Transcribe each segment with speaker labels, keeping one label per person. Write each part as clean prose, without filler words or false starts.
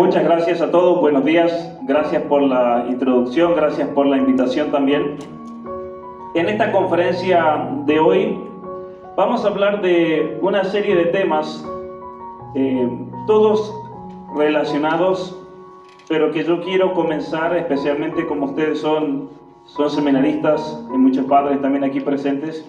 Speaker 1: Muchas gracias a todos, buenos días, gracias por la introducción, gracias por la invitación también. En esta conferencia de hoy vamos a hablar de una serie de temas, todos relacionados, pero que yo quiero comenzar, especialmente como ustedes son seminaristas, hay muchos padres también aquí presentes.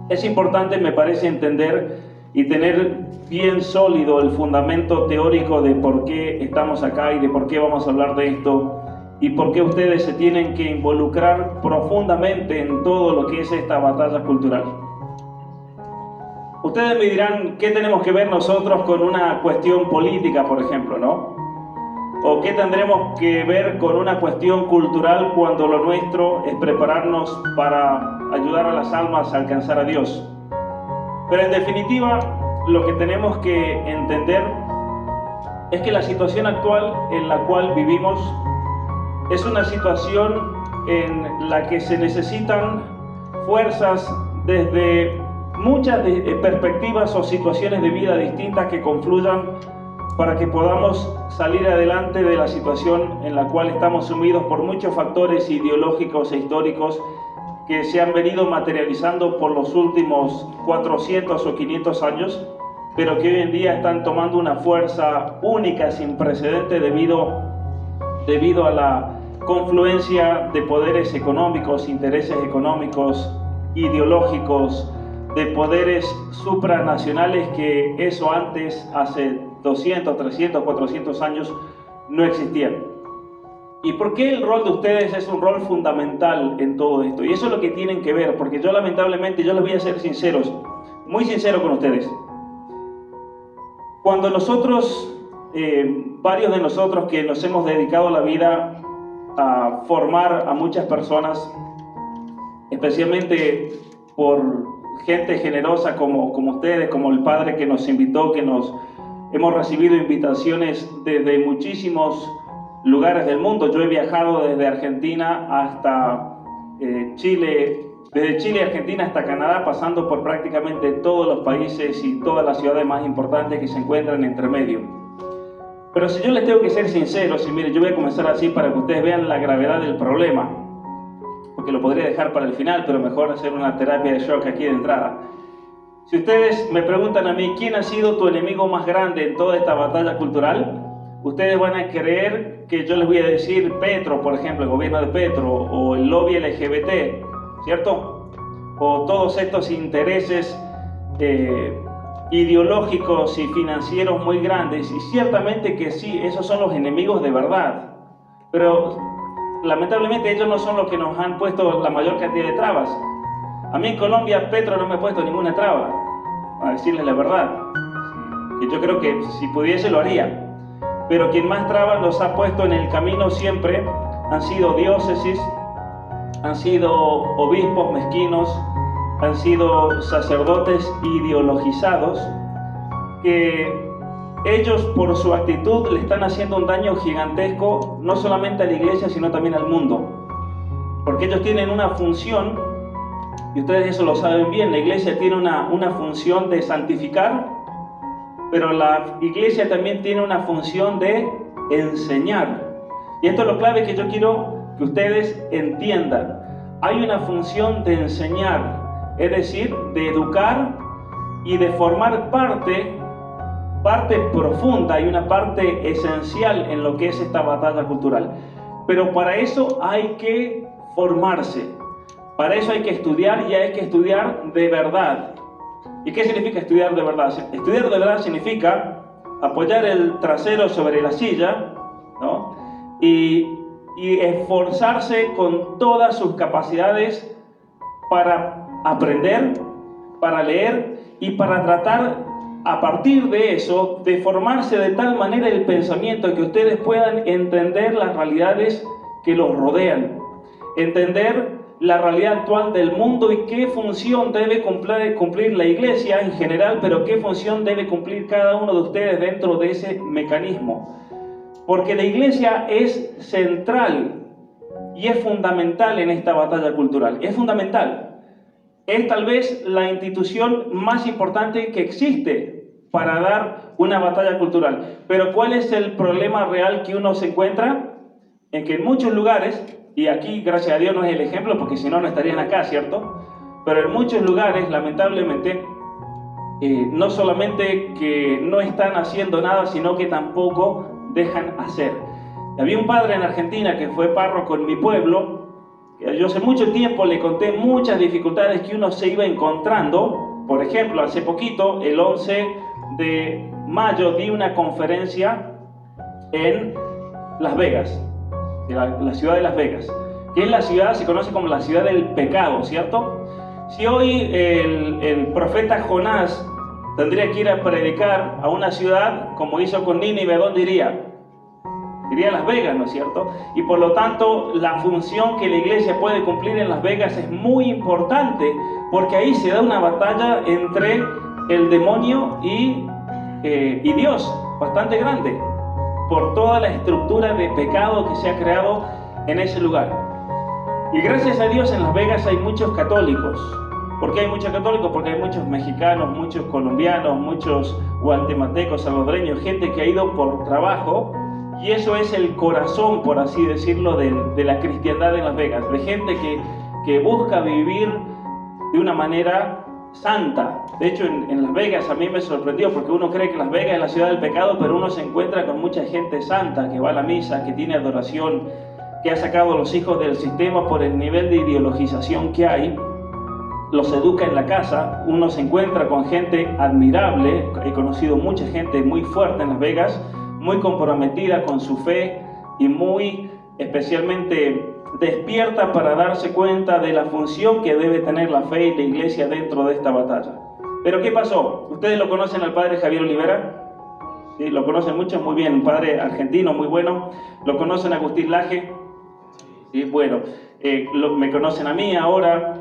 Speaker 1: Es importante, me parece, entender y tener bien sólido el fundamento teórico de por qué estamos acá y de por qué vamos a hablar de esto y por qué ustedes se tienen que involucrar profundamente en todo lo que es esta batalla cultural. Ustedes me dirán, ¿qué tenemos que ver nosotros con una cuestión política, por ejemplo, no? ¿O qué tendremos que ver con una cuestión cultural cuando lo nuestro es prepararnos para ayudar a las almas a alcanzar a Dios? Pero en definitiva, lo que tenemos que entender es que la situación actual en la cual vivimos es una situación en la que se necesitan fuerzas desde muchas perspectivas o situaciones de vida distintas que confluyan para que podamos salir adelante de la situación en la cual estamos sumidos por muchos factores ideológicos e históricos que se han venido materializando por los últimos 400 o 500 años, pero que hoy en día están tomando una fuerza única, sin precedente, debido a la confluencia de poderes económicos, intereses económicos, ideológicos, de poderes supranacionales que eso antes, hace 200, 300, 400 años, no existían. ¿Y por qué el rol de ustedes es un rol fundamental en todo esto? Y eso es lo que tienen que ver, porque yo lamentablemente, yo les voy a ser sinceros, muy sincero con ustedes. Cuando nosotros, varios de nosotros que nos hemos dedicado la vida a formar a muchas personas, especialmente por gente generosa como ustedes, como el padre que nos invitó, hemos recibido invitaciones desde muchísimos lugares del mundo. Yo he viajado desde Argentina hasta Chile, desde Chile y Argentina hasta Canadá, pasando por prácticamente todos los países y todas las ciudades más importantes que se encuentran entre medio. Pero si yo les tengo que ser sincero, mire, yo voy a comenzar así para que ustedes vean la gravedad del problema, porque lo podría dejar para el final, pero mejor hacer una terapia de shock aquí de entrada. Si ustedes me preguntan a mí, ¿quién ha sido tu enemigo más grande en toda esta batalla cultural? Ustedes van a creer que yo les voy a decir Petro, por ejemplo, el gobierno de Petro, o el lobby LGBT, ¿cierto? O todos estos intereses ideológicos y financieros muy grandes, y ciertamente que sí, esos son los enemigos de verdad, pero lamentablemente ellos no son los que nos han puesto la mayor cantidad de trabas. A mí en Colombia Petro no me ha puesto ninguna traba, a decirles la verdad, que yo creo que si pudiese lo haría. Pero quien más trabas nos ha puesto en el camino siempre han sido diócesis, han sido obispos mezquinos, han sido sacerdotes ideologizados, que ellos por su actitud le están haciendo un daño gigantesco, no solamente a la iglesia, sino también al mundo. Porque ellos tienen una función, y ustedes eso lo saben bien, la iglesia tiene una función de santificar, pero la iglesia también tiene una función de enseñar. Y esto es lo clave que yo quiero que ustedes entiendan. Hay una función de enseñar, es decir, de educar y de formar parte profunda, hay una parte esencial en lo que es esta batalla cultural. Pero para eso hay que formarse, para eso hay que estudiar, y hay que estudiar de verdad. ¿Y qué significa estudiar de verdad? Estudiar de verdad significa apoyar el trasero sobre la silla, ¿no? y esforzarse con todas sus capacidades para aprender, para leer y para tratar a partir de eso de formarse de tal manera el pensamiento que ustedes puedan entender las realidades que los rodean, entender la realidad actual del mundo y qué función debe cumplir la iglesia en general, pero qué función debe cumplir cada uno de ustedes dentro de ese mecanismo. Porque la iglesia es central y es fundamental en esta batalla cultural. Es fundamental. Es tal vez la institución más importante que existe para dar una batalla cultural. Pero ¿cuál es el problema real que uno se encuentra? En que en muchos lugares, y aquí gracias a Dios no es el ejemplo porque si no, no estarían acá, ¿cierto? Pero en muchos lugares, lamentablemente, no solamente que no están haciendo nada, sino que tampoco dejan hacer. Había un padre en Argentina que fue párroco en mi pueblo. Yo hace mucho tiempo le conté muchas dificultades que uno se iba encontrando. Por ejemplo, hace poquito, el 11 de mayo, di una conferencia en Las Vegas, la ciudad de Las Vegas, que es la ciudad, se conoce como la ciudad del pecado, ¿cierto? Si hoy el profeta Jonás tendría que ir a predicar a una ciudad como hizo con Nínive, ¿dónde iría? Iría a Las Vegas, ¿no es cierto? Y por lo tanto, la función que la iglesia puede cumplir en Las Vegas es muy importante, porque ahí se da una batalla entre el demonio y Dios, bastante grande, por toda la estructura de pecado que se ha creado en ese lugar. Y gracias a Dios en Las Vegas hay muchos católicos. ¿Por qué hay muchos católicos? Porque hay muchos mexicanos, muchos colombianos, muchos guatemaltecos, salvadoreños, gente que ha ido por trabajo. Y eso es el corazón, por así decirlo, de la cristiandad en Las Vegas, de gente que busca vivir de una manera santa. De hecho, en Las Vegas a mí me sorprendió, porque uno cree que Las Vegas es la ciudad del pecado, pero uno se encuentra con mucha gente santa, que va a la misa, que tiene adoración, que ha sacado a los hijos del sistema por el nivel de ideologización que hay, los educa en la casa. Uno se encuentra con gente admirable. He conocido mucha gente muy fuerte en Las Vegas, muy comprometida con su fe y muy especialmente despierta para darse cuenta de la función que debe tener la fe y la iglesia dentro de esta batalla. Pero ¿qué pasó? ¿Ustedes lo conocen al padre Javier Olivera? Sí, lo conocen mucho, muy bien, un padre argentino muy bueno. ¿Lo conocen a Agustín Laje? Sí, bueno, me conocen a mí ahora.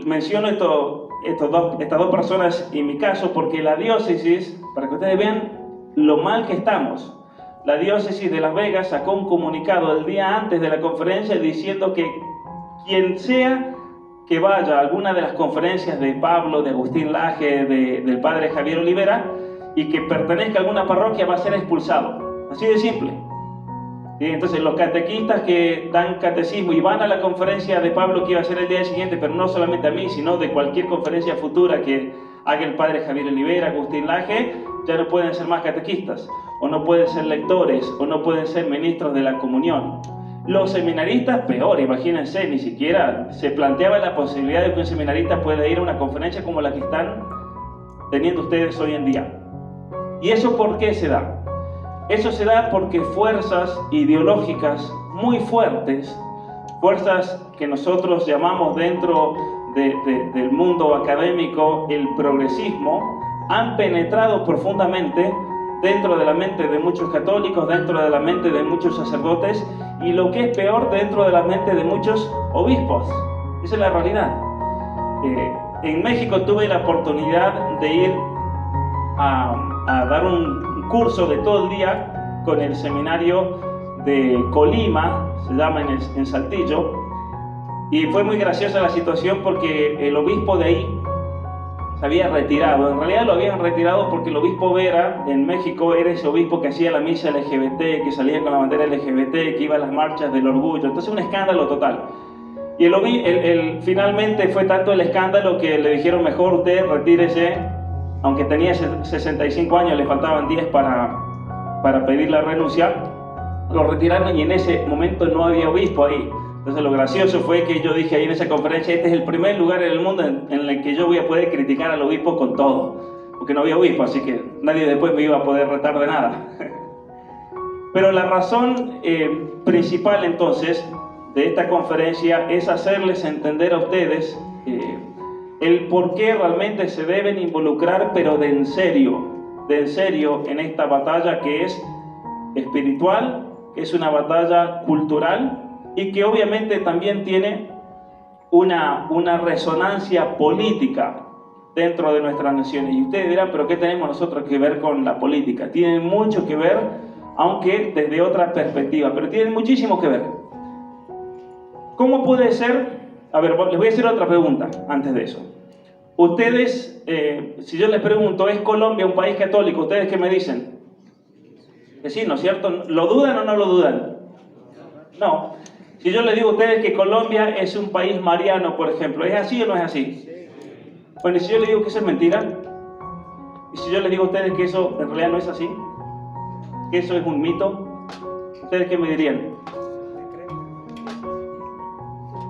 Speaker 1: Menciono estas dos personas en mi caso porque la diócesis, para que ustedes vean lo mal que estamos, la diócesis de Las Vegas sacó un comunicado el día antes de la conferencia diciendo que quien sea que vaya a alguna de las conferencias de Pablo, de Agustín Laje, del padre Javier Olivera y que pertenezca a alguna parroquia va a ser expulsado. Así de simple. ¿Sí? Entonces los catequistas que dan catecismo y van a la conferencia de Pablo que iba a ser el día siguiente, pero no solamente a mí, sino de cualquier conferencia futura que haga el padre Javier Olivera, Agustín Laje, ya no pueden ser más catequistas, o no pueden ser lectores, o no pueden ser ministros de la comunión. Los seminaristas, peor, imagínense, ni siquiera se planteaba la posibilidad de que un seminarista pueda ir a una conferencia como la que están teniendo ustedes hoy en día. ¿Y eso por qué se da? Eso se da porque fuerzas ideológicas muy fuertes, fuerzas que nosotros llamamos dentro del mundo académico el progresismo, han penetrado profundamente dentro de la mente de muchos católicos, dentro de la mente de muchos sacerdotes y lo que es peor, dentro de la mente de muchos obispos. Esa es la realidad. En México tuve la oportunidad de ir a dar un curso de todo el día con el seminario de Colima, se llama en Saltillo, y fue muy graciosa la situación porque el obispo de ahí se había retirado. En realidad lo habían retirado porque el obispo Vera en México era ese obispo que hacía la misa LGBT, que salía con la bandera LGBT, que iba a las marchas del orgullo. Entonces un escándalo total. Y finalmente fue tanto el escándalo que le dijeron: mejor usted retírese, aunque tenía 65 años, le faltaban 10 para pedir la renuncia. Lo retiraron y en ese momento no había obispo ahí. Entonces lo gracioso fue que yo dije ahí en esa conferencia: este es el primer lugar en el mundo en el que yo voy a poder criticar al obispo con todo, porque no había obispo, así que nadie después me iba a poder retar de nada. Pero la razón principal entonces de esta conferencia es hacerles entender a ustedes el por qué realmente se deben involucrar, pero de en serio en esta batalla que es espiritual, que es una batalla cultural y que obviamente también tiene una resonancia política dentro de nuestras naciones. Y ustedes dirán: ¿pero qué tenemos nosotros que ver con la política? Tienen mucho que ver, aunque desde otra perspectiva, pero tienen muchísimo que ver. ¿Cómo puede ser? A ver, les voy a hacer otra pregunta antes de eso. Ustedes, si yo les pregunto, ¿es Colombia un país católico? ¿Ustedes qué me dicen? Que sí, ¿no es cierto? ¿Lo dudan o no lo dudan? No. Si yo les digo a ustedes que Colombia es un país mariano, por ejemplo, ¿es así o no es así? Bueno, y si yo les digo que eso es mentira, y si yo les digo a ustedes que eso en realidad no es así, que eso es un mito, ¿ustedes qué me dirían?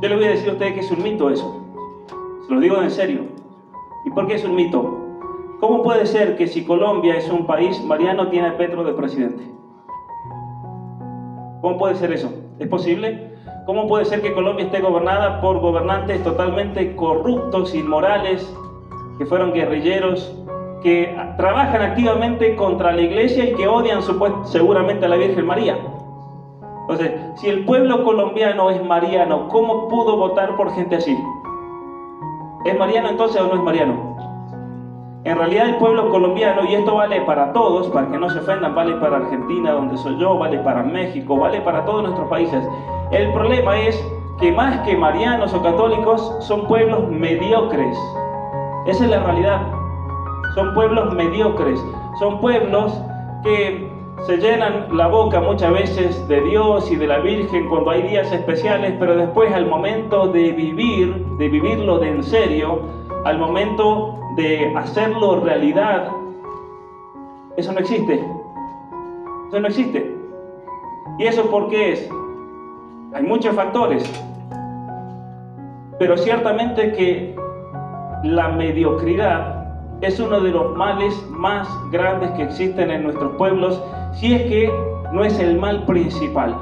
Speaker 1: Yo les voy a decir a ustedes que es un mito eso. Se lo digo en serio. ¿Y por qué es un mito? ¿Cómo puede ser que si Colombia es un país mariano tiene a Petro de presidente? ¿Cómo puede ser eso? ¿Es posible? ¿Cómo puede ser que Colombia esté gobernada por gobernantes totalmente corruptos, inmorales, que fueron guerrilleros, que trabajan activamente contra la iglesia y que odian seguramente a la Virgen María? Entonces, si el pueblo colombiano es mariano, ¿cómo pudo votar por gente así? ¿Es mariano entonces o no es mariano? En realidad el pueblo colombiano, y esto vale para todos, para que no se ofendan, vale para Argentina, donde soy yo, vale para México, vale para todos nuestros países. El problema es que más que marianos o católicos, son pueblos mediocres. Esa es la realidad. Son pueblos mediocres. Son pueblos que se llenan la boca muchas veces de Dios y de la Virgen cuando hay días especiales, pero después al momento de vivirlo de en serio, al momento de hacerlo realidad, eso no existe. Eso no existe. ¿Y eso por qué es? Hay muchos factores, pero ciertamente que la mediocridad es uno de los males más grandes que existen en nuestros pueblos, si es que no es el mal principal.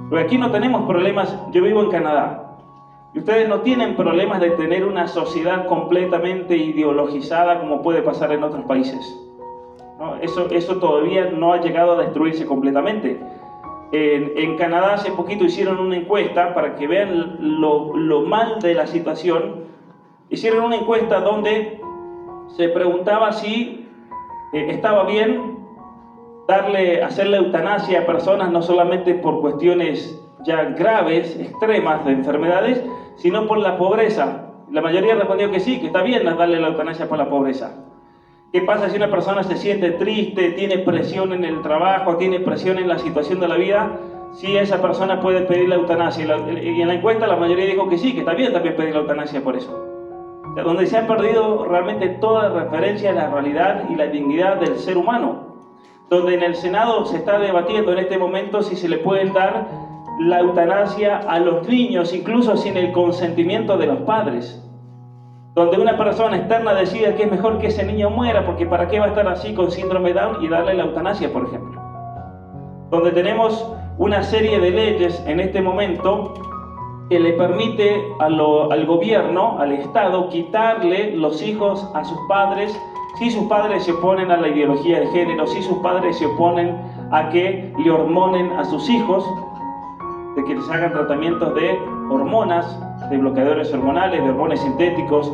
Speaker 1: Porque aquí no tenemos problemas. Yo vivo en Canadá y ustedes no tienen problemas de tener una sociedad completamente ideologizada como puede pasar en otros países, ¿no? Eso todavía no ha llegado a destruirse completamente. En Canadá hace poquito hicieron una encuesta para que vean lo mal de la situación. Hicieron una encuesta donde se preguntaba si estaba bien hacerle eutanasia a personas, no solamente por cuestiones ya graves, extremas de enfermedades, sino por la pobreza. La mayoría respondió que sí, que está bien darle la eutanasia por la pobreza. ¿Qué pasa si una persona se siente triste, tiene presión en el trabajo, tiene presión en la situación de la vida? Si esa persona puede pedir la eutanasia. Y en la encuesta la mayoría dijo que sí, que está bien también pedir la eutanasia por eso. O sea, donde se ha perdido realmente toda referencia a la realidad y la dignidad del ser humano. Donde en el Senado se está debatiendo en este momento si se le pueden dar la eutanasia a los niños, incluso sin el consentimiento de los padres. Donde una persona externa decide que es mejor que ese niño muera, porque ¿para qué va a estar así con síndrome de Down y darle la eutanasia, por ejemplo? Donde tenemos una serie de leyes en este momento que le permite al gobierno, al Estado, quitarle los hijos a sus padres si sus padres se oponen a la ideología de género, si sus padres se oponen a que le hormonen a sus hijos, de que les hagan tratamientos de hormonas, de bloqueadores hormonales, de hormonas sintéticos,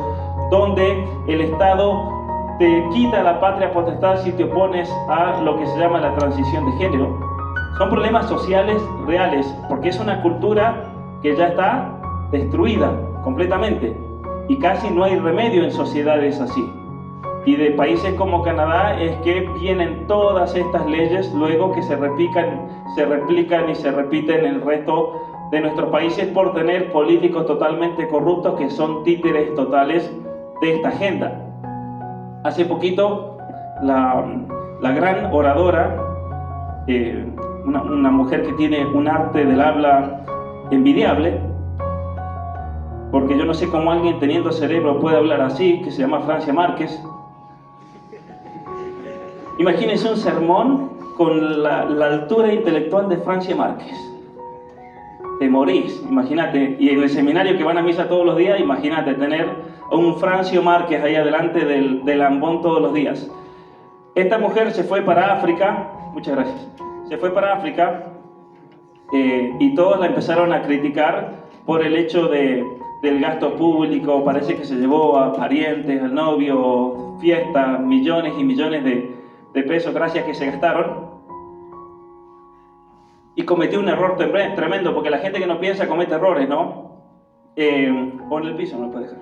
Speaker 1: donde el Estado te quita la patria potestad si te opones a lo que se llama la transición de género. Son problemas sociales reales, porque es una cultura que ya está destruida completamente y casi no hay remedio en sociedades así. Y de países como Canadá es que vienen todas estas leyes luego que se replican y se repiten en el resto de nuestros países por tener políticos totalmente corruptos que son títeres totales de esta agenda. Hace poquito la gran oradora, una mujer que tiene un arte del habla envidiable, porque yo no sé cómo alguien teniendo cerebro puede hablar así, que se llama Francia Márquez. Imagínense un sermón con la altura intelectual de Francia Márquez. Te morís, imagínate. Y en el seminario que van a misa todos los días, imagínate tener a un Francio Márquez ahí adelante del ambón todos los días. Esta mujer se fue para África, muchas gracias, se fue para África y todos la empezaron a criticar por el hecho del gasto público. Parece que se llevó a parientes, al novio, fiestas, millones y millones de pesos, gracias que se gastaron, y cometió un error tremendo, porque la gente que no piensa comete errores, ¿no? O en el piso, no lo puede dejar.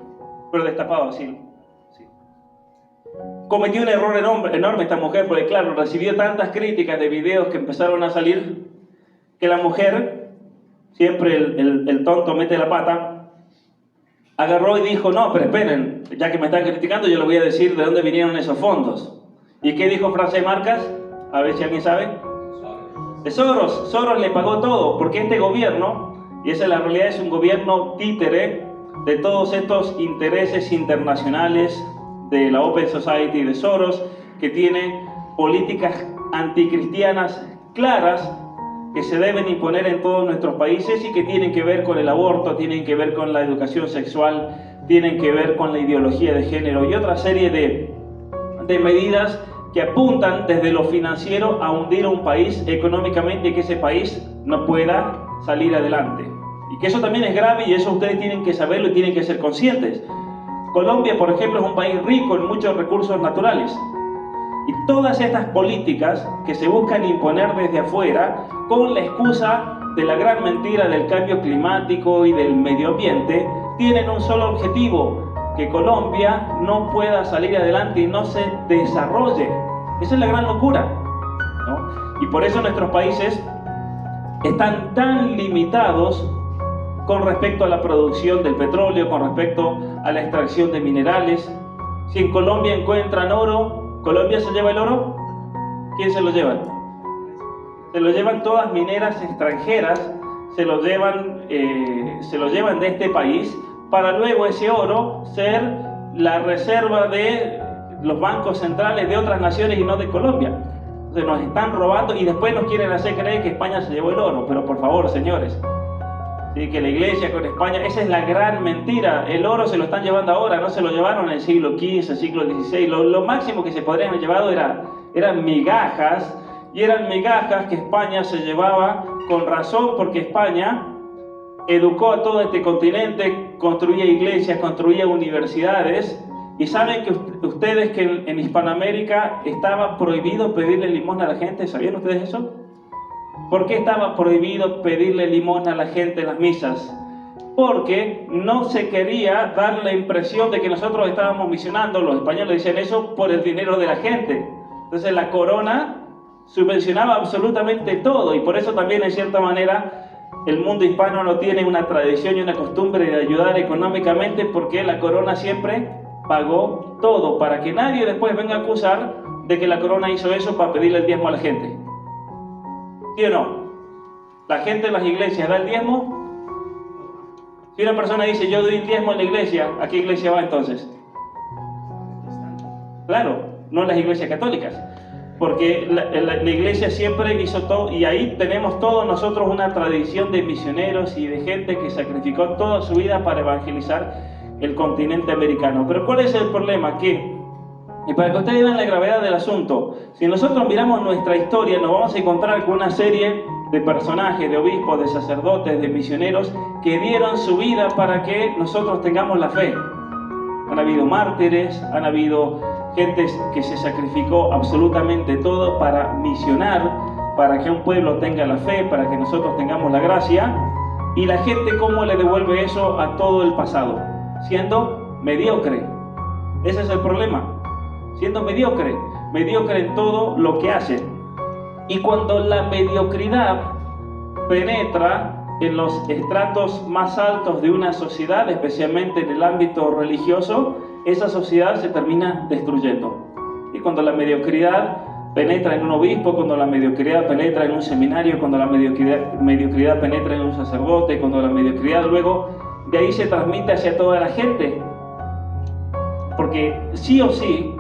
Speaker 1: pero destapado así. Sí. Cometió un error enorme esta mujer, porque claro, recibió tantas críticas de videos que empezaron a salir, que la mujer, siempre el tonto mete la pata, agarró y dijo, no, pero esperen, ya que me están criticando, yo les voy a decir de dónde vinieron esos fondos. ¿Y qué dijo Francesc Marcas? A ver si alguien sabe. De Soros. Soros le pagó todo, porque este gobierno, y esa es la realidad, es un gobierno títere de todos estos intereses internacionales de la Open Society de Soros, que tiene políticas anticristianas claras que se deben imponer en todos nuestros países y que tienen que ver con el aborto, tienen que ver con la educación sexual, tienen que ver con la ideología de género y otra serie de medidas que apuntan desde lo financiero a hundir a un país económicamente y que ese país no pueda salir adelante. Y que eso también es grave y eso ustedes tienen que saberlo y tienen que ser conscientes. Colombia, por ejemplo, es un país rico en muchos recursos naturales. Y todas estas políticas que se buscan imponer desde afuera con la excusa de la gran mentira del cambio climático y del medio ambiente, tienen un solo objetivo: que Colombia no pueda salir adelante y no se desarrolle. Esa es la gran locura, ¿no? Y por eso nuestros países están tan limitados con respecto a la producción del petróleo, con respecto a la extracción de minerales. Si en Colombia encuentran oro, ¿Colombia se lleva el oro? ¿Quién se lo lleva? Se lo llevan todas mineras extranjeras, se lo llevan de este país, para luego ese oro ser la reserva de los bancos centrales de otras naciones y no de Colombia. Entonces nos están robando y después nos quieren hacer creer que España se llevó el oro. Pero por favor, señores, ¿sí? Que la iglesia con España, esa es la gran mentira. El oro se lo están llevando ahora, no se lo llevaron en el siglo XV, siglo XVI. Lo máximo que se podrían haber llevado eran migajas, y eran migajas que España se llevaba con razón, porque España educó a todo este continente, construía iglesias, construía universidades. Y saben que ustedes que en Hispanoamérica estaba prohibido pedirle limosna a la gente. ¿Sabían ustedes eso? ¿Por qué estaba prohibido pedirle limosna a la gente en las misas? Porque no se quería dar la impresión de que nosotros estábamos misionando, los españoles decían eso, por el dinero de la gente. Entonces la corona subvencionaba absolutamente todo, y por eso también en cierta manera el mundo hispano no tiene una tradición y una costumbre de ayudar económicamente, porque la corona siempre pagó todo, para que nadie después venga a acusar de que la corona hizo eso para pedirle el diezmo a la gente. ¿Sí o no? La gente en las iglesias da el diezmo. Si una persona dice yo doy el diezmo en la iglesia, ¿a qué iglesia va entonces? Claro, no en las iglesias católicas, porque la iglesia siempre hizo todo, y ahí tenemos todos nosotros una tradición de misioneros y de gente que sacrificó toda su vida para evangelizar el continente americano. Pero ¿cuál es el problema? Y para que ustedes vean la gravedad del asunto, si nosotros miramos nuestra historia, nos vamos a encontrar con una serie de personajes, de obispos, de sacerdotes, de misioneros, que dieron su vida para que nosotros tengamos la fe. Han habido mártires, han habido gente que se sacrificó absolutamente todo para misionar, para que un pueblo tenga la fe, para que nosotros tengamos la gracia. Y la gente, ¿cómo le devuelve eso a todo el pasado? Siendo mediocre. Ese es el problema. Siendo mediocre en todo lo que hace. Y cuando la mediocridad penetra en los estratos más altos de una sociedad, especialmente en el ámbito religioso, esa sociedad se termina destruyendo. Y cuando la mediocridad penetra en un obispo, cuando la mediocridad penetra en un seminario, cuando la mediocridad penetra en un sacerdote, cuando la mediocridad luego de ahí se transmite hacia toda la gente. Porque sí o sí,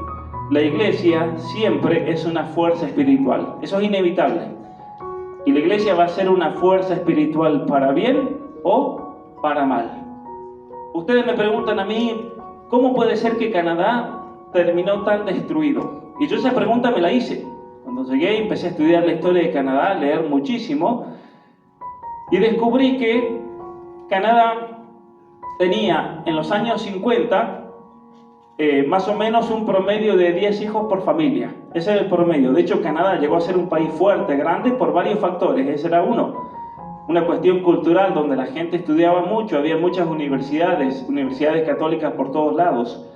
Speaker 1: la iglesia siempre es una fuerza espiritual. Eso es inevitable. Y la iglesia va a ser una fuerza espiritual para bien o para mal. Ustedes me preguntan a mí, ¿cómo puede ser que Canadá terminó tan destruido? Y yo esa pregunta me la hice. Cuando llegué y empecé a estudiar la historia de Canadá, a leer muchísimo, y descubrí que Canadá tenía en los años 50 más o menos un promedio de 10 hijos por familia. Ese era el promedio. De hecho, Canadá llegó a ser un país fuerte, grande, por varios factores. Ese era uno. una cuestión cultural donde la gente estudiaba mucho, había muchas universidades católicas por todos lados.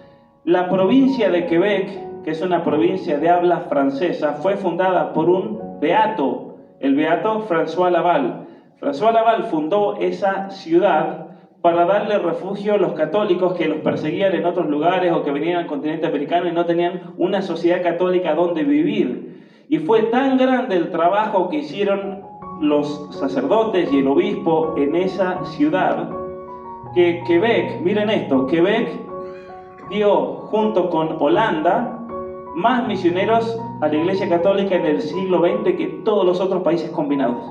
Speaker 1: La provincia de Quebec, que es una provincia de habla francesa, fue fundada por un beato, el beato François Laval. François Laval fundó esa ciudad para darle refugio a los católicos que los perseguían en otros lugares o que venían al continente americano y no tenían una sociedad católica donde vivir. Y fue tan grande el trabajo que hicieron los sacerdotes y el obispo en esa ciudad que Quebec, miren esto, Quebec dio junto con Holanda más misioneros a la Iglesia Católica en el siglo XX que todos los otros países combinados.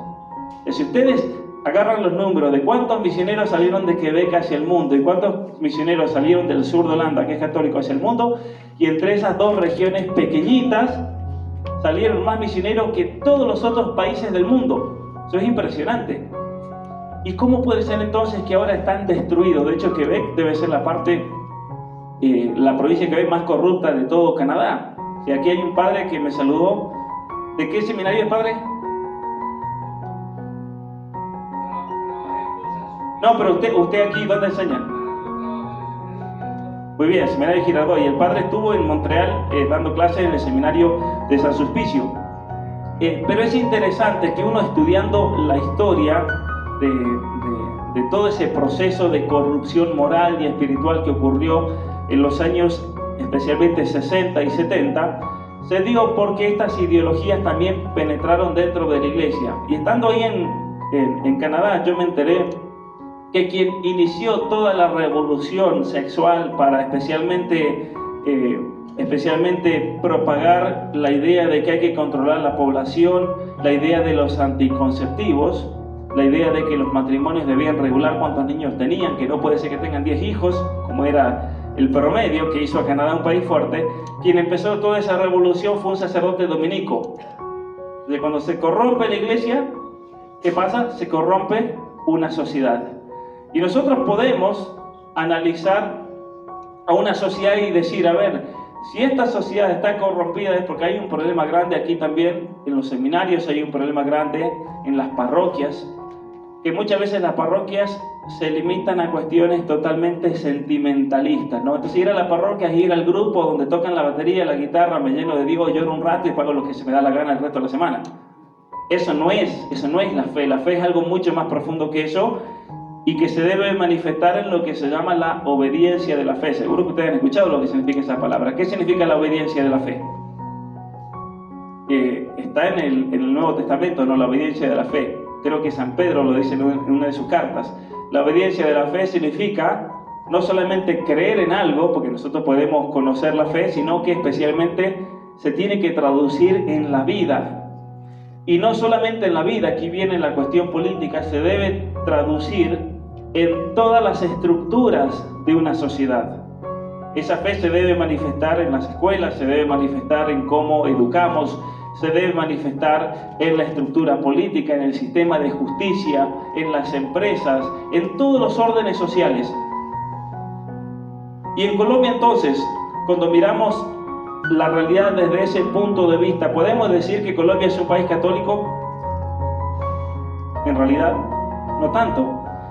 Speaker 1: Si ustedes agarran los números de cuántos misioneros salieron de Quebec hacia el mundo y cuántos misioneros salieron del sur de Holanda, que es católico, hacia el mundo, y entre esas dos regiones pequeñitas salieron más misioneros que todos los otros países del mundo. Eso es impresionante. ¿Y cómo puede ser entonces que ahora están destruidos? De hecho, Quebec debe ser la provincia de Quebec más corrupta de todo Canadá. Y aquí hay un padre que me saludó. ¿De qué seminario es, padre? No, pero usted aquí, ¿dónde enseña? Muy bien, el seminario de Girardot. Y el padre estuvo en Montreal dando clases en el seminario de San Sulpicio. Pero es interesante que uno estudiando la historia de todo ese proceso de corrupción moral y espiritual que ocurrió en los años especialmente 60 y 70, se dio porque estas ideologías también penetraron dentro de la iglesia. Y estando ahí en Canadá, yo me enteré que quien inició toda la revolución sexual para especialmente propagar la idea de que hay que controlar la población, la idea de los anticonceptivos, la idea de que los matrimonios debían regular cuántos niños tenían, que no puede ser que tengan 10 hijos, como era el promedio que hizo a Canadá un país fuerte. Quien empezó toda esa revolución fue un sacerdote dominico. De cuando se corrompe la iglesia, ¿qué pasa? Se corrompe una sociedad. Y nosotros podemos analizar a una sociedad y decir, a ver, si esta sociedad está corrompida es porque hay un problema grande aquí también, en los seminarios hay un problema grande, en las parroquias, que muchas veces las parroquias se limitan a cuestiones totalmente sentimentalistas, ¿no? Entonces ir a la parroquia es ir al grupo donde tocan la batería, la guitarra, me lleno de Dios, lloro un rato y pago lo que se me da la gana el resto de la semana. Eso no es la fe es algo mucho más profundo que eso y que se debe manifestar en lo que se llama la obediencia de la fe. Seguro que ustedes han escuchado lo que significa esa palabra. ¿Qué significa la obediencia de la fe? Está en el Nuevo Testamento, no, la obediencia de la fe. Creo que San Pedro lo dice en una de sus cartas. La obediencia de la fe significa no solamente creer en algo, porque nosotros podemos conocer la fe, sino que especialmente se tiene que traducir en la vida. Y no solamente en la vida, aquí viene la cuestión política, se debe traducir en todas las estructuras de una sociedad. Esa fe se debe manifestar en las escuelas, se debe manifestar en cómo educamos, se debe manifestar en la estructura política, en el sistema de justicia, en las empresas, en todos los órdenes sociales. Y en Colombia entonces, cuando miramos la realidad desde ese punto de vista, ¿podemos decir que Colombia es un país católico? En realidad, no tanto.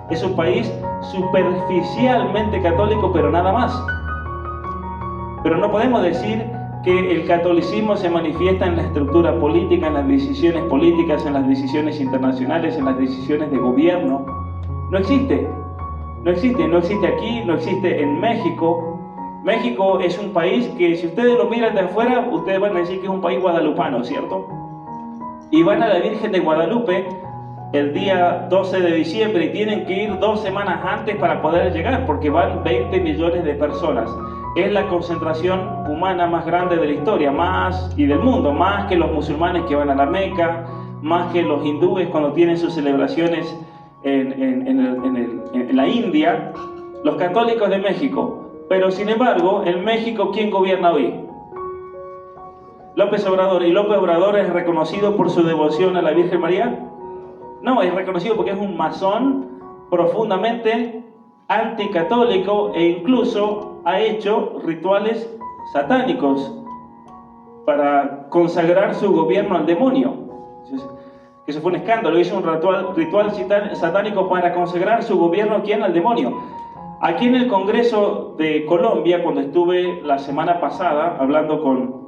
Speaker 1: Es un país superficialmente católico, pero nada más. Pero no podemos decir que el catolicismo se manifiesta en la estructura política, en las decisiones políticas, en las decisiones internacionales, en las decisiones de gobierno. No existe. No existe aquí, no existe en México. México es un país que si ustedes lo miran de afuera, ustedes van a decir que es un país guadalupano, ¿cierto? Y van a la Virgen de Guadalupe el día 12 de diciembre y tienen que ir 2 semanas antes para poder llegar, porque van 20 millones de personas. Es la concentración humana más grande de la historia, más y del mundo, más que los musulmanes que van a la Meca, más que los hindúes cuando tienen sus celebraciones en la India, los católicos de México. Pero sin embargo, en México, ¿quién gobierna hoy? López Obrador. ¿Y López Obrador es reconocido por su devoción a la Virgen María? No, es reconocido porque es un masón profundamente anticatólico e incluso ha hecho rituales satánicos para consagrar su gobierno al demonio. Eso fue un escándalo. Hizo un ritual satánico para consagrar su gobierno, ¿quién? Al demonio. Aquí en el Congreso de Colombia, cuando estuve la semana pasada hablando con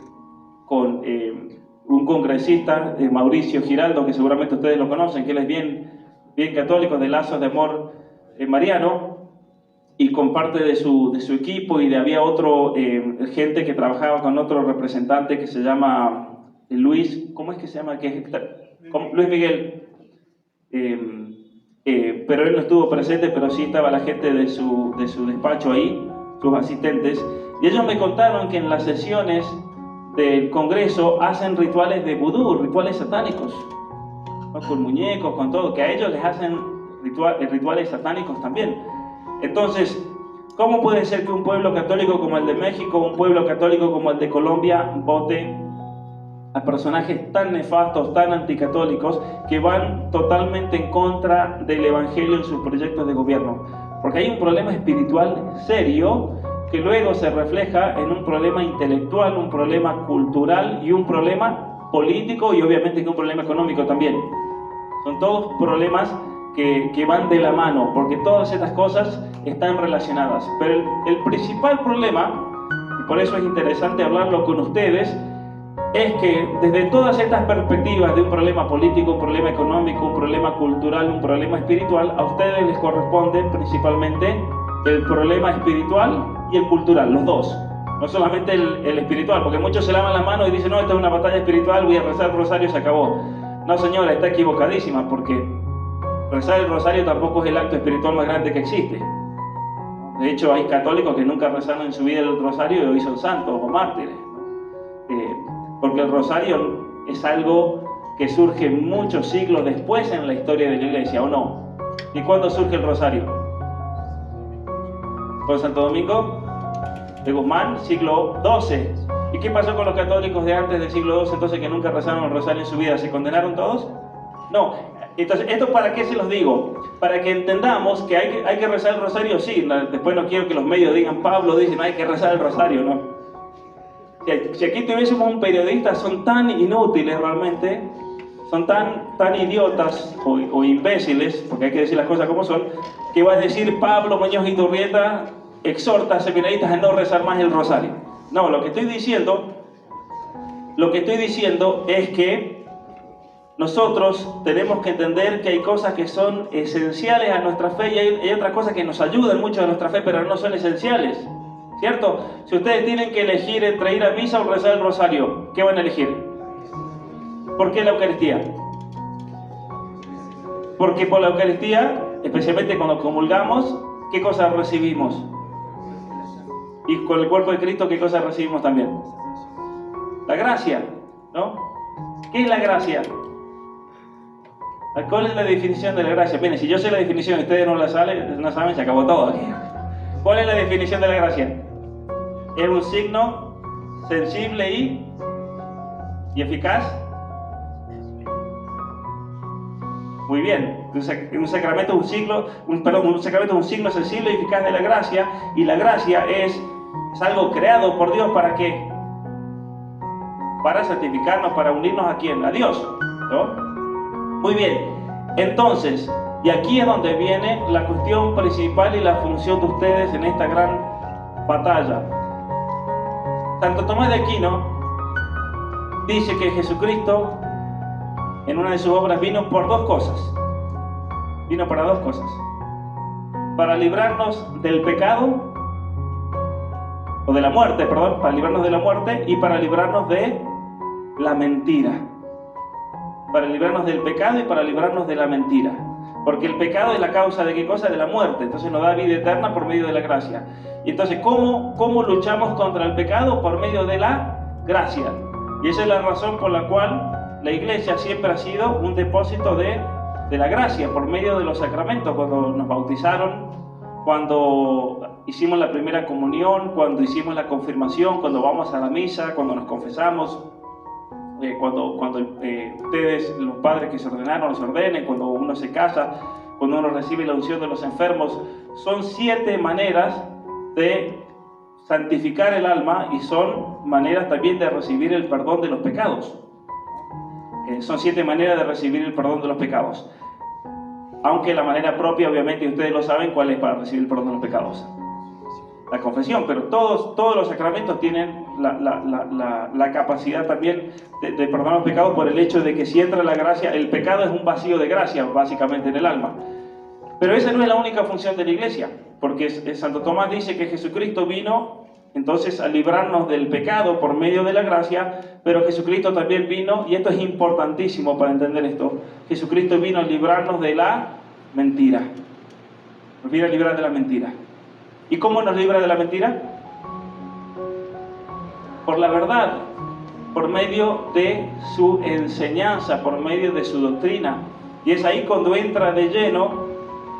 Speaker 1: un congresista, Mauricio Giraldo, que seguramente ustedes lo conocen, que él es bien católico, de Lazos de Amor Mariano, y con parte de su equipo, y había otro gente que trabajaba con otro representante que se llama Luis, ¿cómo es que se llama? Luis Miguel, pero él no estuvo presente, pero sí estaba la gente de su despacho ahí, sus asistentes, y ellos me contaron que en las sesiones del Congreso hacen rituales de vudú, rituales satánicos, ¿no? Con muñecos, con todo, que a ellos les hacen rituales satánicos también. Entonces, ¿cómo puede ser que un pueblo católico como el de México, un pueblo católico como el de Colombia, vote a personajes tan nefastos, tan anticatólicos, que van totalmente en contra del Evangelio en sus proyectos de gobierno? Porque hay un problema espiritual serio que luego se refleja en un problema intelectual, un problema cultural y un problema político, y obviamente que un problema económico también. Son todos problemas que van de la mano, porque todas estas cosas están relacionadas. Pero el principal problema, y por eso es interesante hablarlo con ustedes, es que desde todas estas perspectivas de un problema político, un problema económico, un problema cultural, un problema espiritual, a ustedes les corresponde principalmente el problema espiritual y el cultural, los dos. No solamente el espiritual, porque muchos se lavan la mano y dicen, no, esta es una batalla espiritual, voy a rezar el rosario y se acabó. No, señora, está equivocadísima, porque rezar el rosario tampoco es el acto espiritual más grande que existe. De hecho, hay católicos que nunca rezaron en su vida el rosario y hoy son santos o mártires. Porque el rosario es algo que surge muchos siglos después en la historia de la iglesia, ¿o no? ¿Y cuándo surge el rosario? Con Santo Domingo de Guzmán, siglo XII. ¿Y qué pasó con los católicos de antes del siglo XII, entonces, que nunca rezaron el rosario en su vida? ¿Se condenaron todos? No. Entonces, ¿esto para qué se los digo? Para que entendamos que hay que rezar el rosario, sí. Después no quiero que los medios digan, Pablo dice, no hay que rezar el rosario, no. Si aquí tuviésemos un periodista, son tan inútiles realmente, son tan idiotas o imbéciles, porque hay que decir las cosas como son, que va a decir Pablo Muñoz Iturrieta exhorta a seminaristas a no rezar más el rosario. No, lo que estoy diciendo es que nosotros tenemos que entender que hay cosas que son esenciales a nuestra fe y hay otras cosas que nos ayudan mucho a nuestra fe, pero no son esenciales. ¿Cierto? Si ustedes tienen que elegir entre ir a misa o rezar el rosario, ¿qué van a elegir? ¿Por qué la Eucaristía? Porque por la Eucaristía, especialmente cuando comulgamos, ¿qué cosas recibimos? Y con el cuerpo de Cristo, ¿qué cosas recibimos también? La gracia, ¿no? ¿Qué es la gracia? ¿Cuál es la definición de la gracia? Miren, si yo sé la definición y ustedes no la saben, se acabó todo aquí. ¿Cuál es la definición de la gracia? Es un signo sensible y eficaz. Muy bien. Un sacramento es un signo sensible y eficaz de la gracia, y la gracia es algo creado por Dios. ¿Para qué? Para santificarnos, para unirnos a ¿quién? A Dios, ¿no? Muy bien. Entonces, y aquí es donde viene la cuestión principal y la función de ustedes en esta gran batalla. Santo Tomás de Aquino dice que Jesucristo en una de sus obras vino por dos cosas. Vino para dos cosas. Para librarnos del pecado, o de la muerte, perdón, para librarnos de la muerte y para librarnos de la mentira. Para librarnos del pecado y para librarnos de la mentira. Porque el pecado es la causa de ¿qué cosa? De la muerte. Entonces nos da vida eterna por medio de la gracia. Y entonces, ¿cómo luchamos contra el pecado? Por medio de la gracia. Y esa es la razón por la cual la iglesia siempre ha sido un depósito de la gracia, por medio de los sacramentos. Cuando nos bautizaron, cuando hicimos la primera comunión, cuando hicimos la confirmación, cuando vamos a la misa, cuando nos confesamos, cuando ustedes, los padres que se ordenaron, los ordenen, cuando uno se casa, cuando uno recibe la unción de los enfermos. Son 7 maneras de santificar el alma y son maneras también de recibir el perdón de los pecados. Son 7 maneras de recibir el perdón de los pecados. Aunque la manera propia, obviamente, ustedes lo saben cuál es para recibir el perdón de los pecados. La confesión, pero todos los sacramentos tienen la capacidad también de perdonar los pecados por el hecho de que si entra la gracia, el pecado es un vacío de gracia, básicamente, en el alma. Pero esa no es la única función de la iglesia, porque Santo Tomás dice que Jesucristo vino entonces a librarnos del pecado por medio de la gracia, pero Jesucristo también vino, y esto es importantísimo para entender esto, Jesucristo vino a librarnos de la mentira. Nos viene a librar de la mentira. ¿Y cómo nos libra de la mentira? Por la verdad, por medio de su enseñanza, por medio de su doctrina. Y es ahí cuando entra de lleno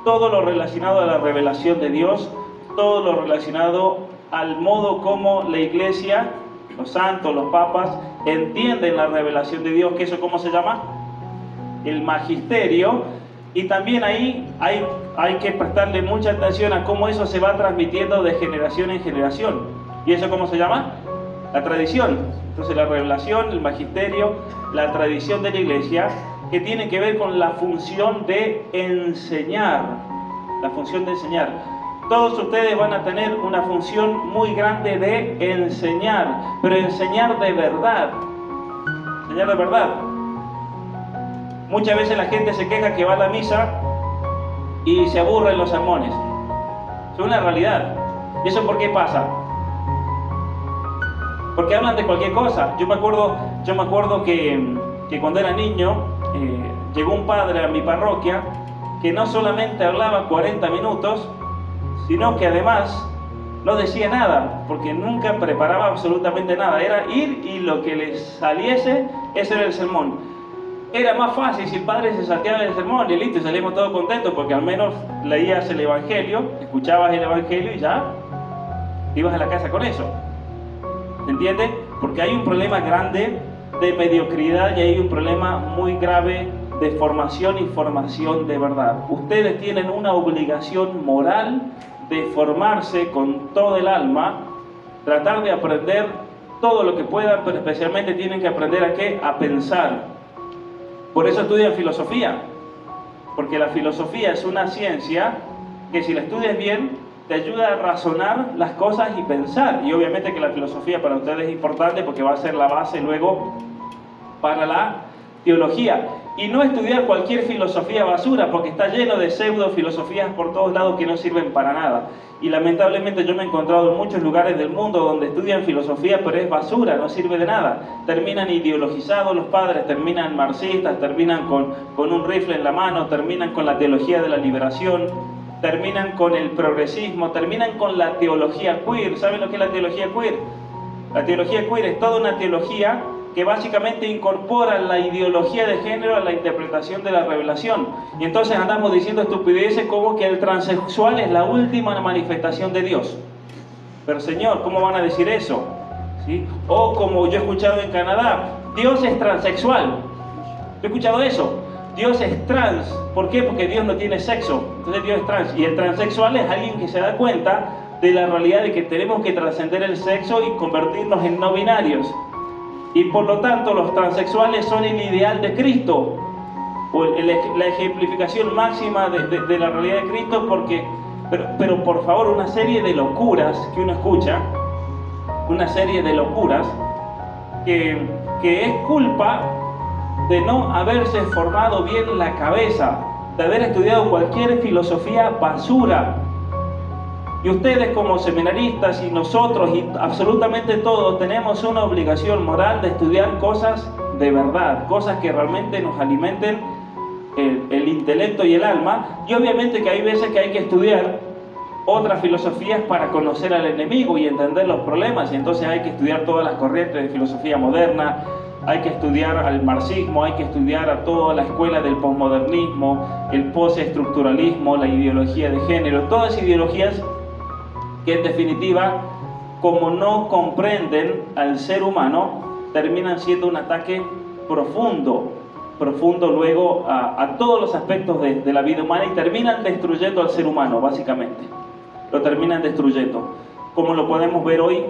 Speaker 1: todo lo relacionado a la revelación de Dios, todo lo relacionado al modo como la iglesia, los santos, los papas, entienden la revelación de Dios, que eso ¿cómo se llama? El magisterio. Y también ahí hay que prestarle mucha atención a cómo eso se va transmitiendo de generación en generación. ¿Y eso cómo se llama? La tradición. Entonces la revelación, el magisterio, la tradición de la iglesia, que tiene que ver con la función de enseñar. La función de enseñar. Todos ustedes van a tener una función muy grande de enseñar, pero enseñar de verdad. Enseñar de verdad. Muchas veces la gente se queja que va a la misa y se aburre en los sermones. Es una realidad. ¿Y eso por qué pasa? Porque hablan de cualquier cosa. Yo me acuerdo que cuando era niño llegó un padre a mi parroquia que no solamente hablaba 40 minutos, sino que además no decía nada, porque nunca preparaba absolutamente nada. Era ir y lo que les saliese, ese era el sermón. Era más fácil si el padre se salteaba el sermón y listo, y salimos todos contentos, porque al menos leías el evangelio, escuchabas el evangelio y ya ibas a la casa con eso. ¿Se entiende? Porque hay un problema grande de mediocridad y hay un problema muy grave de formación y formación de verdad. Ustedes tienen una obligación moral de formarse con todo el alma, tratar de aprender todo lo que puedan, pero especialmente tienen que aprender ¿a qué? A pensar. Por eso estudian filosofía, porque la filosofía es una ciencia que si la estudias bien, te ayuda a razonar las cosas y pensar. Y obviamente que la filosofía para ustedes es importante porque va a ser la base luego para la teología. Y no estudiar cualquier filosofía basura, porque está lleno de pseudo filosofías por todos lados que no sirven para nada. Y lamentablemente yo me he encontrado en muchos lugares del mundo donde estudian filosofía, pero es basura, no sirve de nada. Terminan ideologizados los padres, terminan marxistas, terminan con un rifle en la mano, terminan con la teología de la liberación, terminan con el progresismo, terminan con la teología queer. ¿Saben lo que es la teología queer? La teología queer es toda una teología que básicamente incorpora la ideología de género a la interpretación de la revelación. Y entonces andamos diciendo estupideces como que el transexual es la última manifestación de Dios. Pero Señor, ¿cómo van a decir eso? ¿Sí? O como yo he escuchado en Canadá, Dios es transexual. He escuchado eso. Dios es trans. ¿Por qué? Porque Dios no tiene sexo. Entonces Dios es trans. Y el transexual es alguien que se da cuenta de la realidad de que tenemos que trascender el sexo y convertirnos en no binarios. Y por lo tanto los transexuales son el ideal de Cristo, o la ejemplificación máxima de la realidad de Cristo, pero por favor, una serie de locuras que uno escucha, una serie de locuras que es culpa de no haberse formado bien la cabeza, de haber estudiado cualquier filosofía basura. Y ustedes como seminaristas y nosotros y absolutamente todos tenemos una obligación moral de estudiar cosas de verdad, cosas que realmente nos alimenten el intelecto y el alma. Y obviamente que hay veces que hay que estudiar otras filosofías para conocer al enemigo y entender los problemas. Y entonces hay que estudiar todas las corrientes de filosofía moderna, hay que estudiar al marxismo, hay que estudiar a toda la escuela del posmodernismo, el postestructuralismo, la ideología de género, todas ideologías que en definitiva, como no comprenden al ser humano, terminan siendo un ataque profundo luego a todos los aspectos de la vida humana y terminan destruyendo al ser humano, básicamente. Lo terminan destruyendo. Como lo podemos ver hoy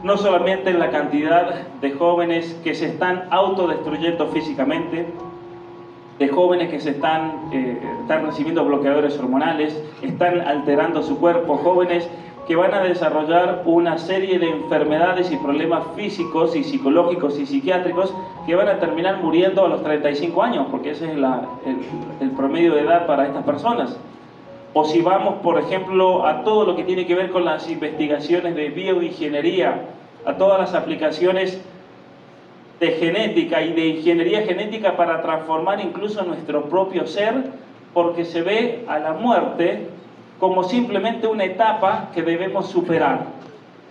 Speaker 1: no solamente en la cantidad de jóvenes que se están autodestruyendo físicamente, de jóvenes que están recibiendo bloqueadores hormonales, están alterando su cuerpo, jóvenes que van a desarrollar una serie de enfermedades y problemas físicos y psicológicos y psiquiátricos que van a terminar muriendo a los 35 años, porque ese es el promedio de edad para estas personas. O si vamos, por ejemplo, a todo lo que tiene que ver con las investigaciones de bioingeniería, a todas las aplicaciones de genética y de ingeniería genética para transformar incluso nuestro propio ser, porque se ve a la muerte como simplemente una etapa que debemos superar.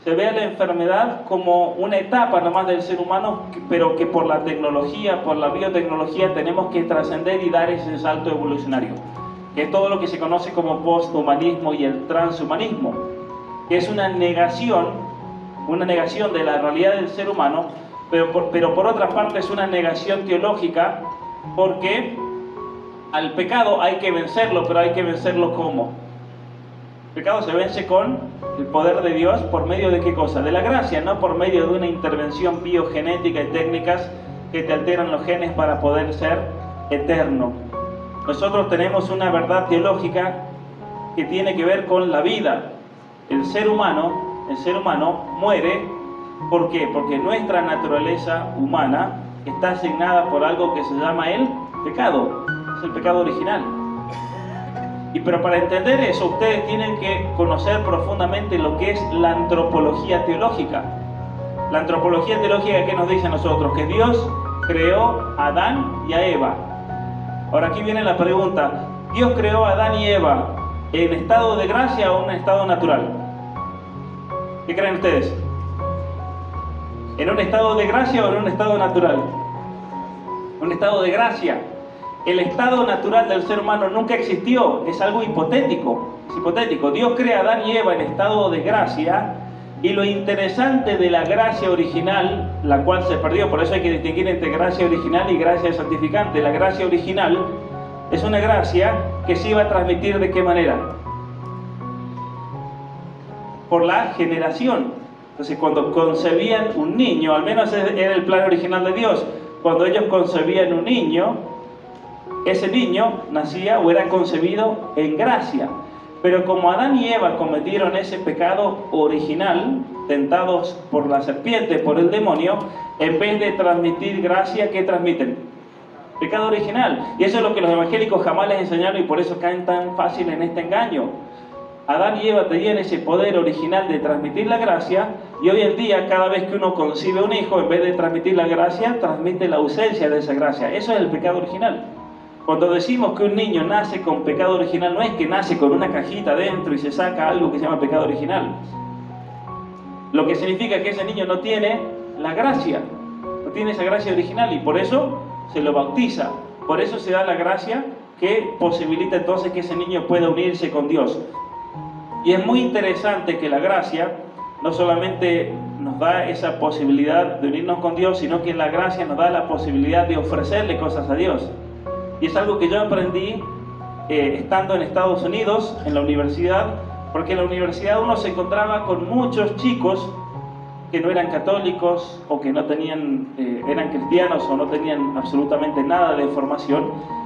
Speaker 1: Se ve a la enfermedad como una etapa nomás del ser humano, pero que por la tecnología, por la biotecnología, tenemos que trascender y dar ese salto evolucionario, que es todo lo que se conoce como posthumanismo y el transhumanismo, que es una negación de la realidad del ser humano, pero por otra parte es una negación teológica, porque al pecado hay que vencerlo, pero hay que vencerlo ¿cómo? El pecado se vence con el poder de Dios, ¿por medio de qué cosa? De la gracia, no por medio de una intervención biogenética y técnicas que te alteran los genes para poder ser eterno. Nosotros tenemos una verdad teológica que tiene que ver con la vida. El ser humano muere, ¿por qué? Porque nuestra naturaleza humana está asignada por algo que se llama el pecado, es el pecado original. Pero para entender eso, ustedes tienen que conocer profundamente lo que es la antropología teológica. La antropología teológica, ¿qué nos dice a nosotros? Que Dios creó a Adán y a Eva. Ahora aquí viene la pregunta: ¿Dios creó a Adán y Eva en estado de gracia o en un estado natural? ¿Qué creen ustedes? ¿En un estado de gracia o en un estado natural? Un estado de gracia. El estado natural del ser humano nunca existió, es algo hipotético, es hipotético. Dios crea a Adán y Eva en estado de gracia, y lo interesante de la gracia original, la cual se perdió, por eso hay que distinguir entre gracia original y gracia santificante. La gracia original es una gracia que se iba a transmitir ¿de qué manera? Por la generación. Entonces, cuando concebían un niño, al menos era el plan original de Dios, cuando ellos concebían un niño, ese niño nacía o era concebido en gracia. Pero como Adán y Eva cometieron ese pecado original, tentados por la serpiente, por el demonio, en vez de transmitir gracia, ¿qué transmiten? Pecado original. Y eso es lo que los evangélicos jamás les enseñaron, y por eso caen tan fácil en este engaño. Adán y Eva tenían ese poder original de transmitir la gracia, y hoy en día cada vez que uno concibe un hijo, en vez de transmitir la gracia, transmite la ausencia de esa gracia. Eso es el pecado original. Cuando decimos que un niño nace con pecado original, no es que nace con una cajita dentro y se saca algo que se llama pecado original. Lo que significa que ese niño no tiene la gracia, no tiene esa gracia original, y por eso se lo bautiza. Por eso se da la gracia que posibilita entonces que ese niño pueda unirse con Dios. Y es muy interesante que la gracia no solamente nos da esa posibilidad de unirnos con Dios, sino que la gracia nos da la posibilidad de ofrecerle cosas a Dios. Y es algo que yo aprendí estando en Estados Unidos, en la universidad, porque en la universidad uno se encontraba con muchos chicos que no eran católicos o que no tenían, eran cristianos o no tenían absolutamente nada de formación.